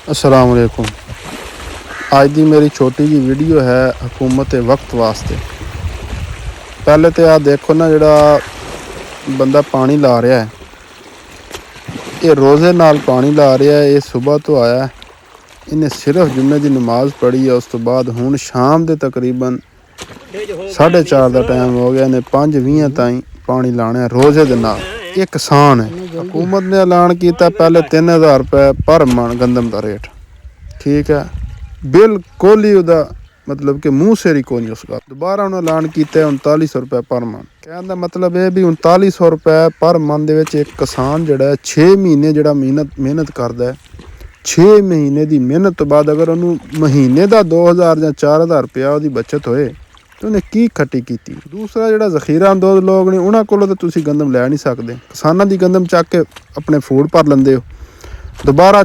अस्सलाम वालेकुम। अज की मेरी छोटी जी वीडियो है हुकूमत वक्त वास्ते। पहले तो आ देखो ना, जड़ा बंदा पानी ला रहा है, ये रोज़े नाल पानी ला रहा है। ये सुबह तो आया, इन्हें सिर्फ जुम्मे की नमाज पढ़ी है। उस तो बाद हुण शाम के तकरीबन 4:30 का टाइम हो गया। इन्हें 5:20 ताईं पानी लाना है रोज़े दे नाल। ये किसान है। हुकूमत ने ऐलान किया पहले 3000 रुपये पर मन गंदम का रेट, ठीक है, बिल्कुल ही उदा मतलब कि मूँह सिर ही कोई नहीं उसका। दोबारा उन्हें ऐलान किया 3900 रुपये पर मन। कहने का मतलब है भी 3900 रुपये पर मन दे विच एक किसान जड़ा 6 महीने जड़ा मेहनत करता है, 6 महीने की मेहनत तो बाद अगर उन्होंने महीने का 2000 या 4000 रुपया उसकी बचत होए तो उन्हें की खट्टी की। दूसरा जो जखीरा अंदोज लोग ने उन्होंने को तो तुसी गंदम लै नहीं सकते। किसानों की गंदम चक के अपने फूड भर लेंदे हो। दोबारा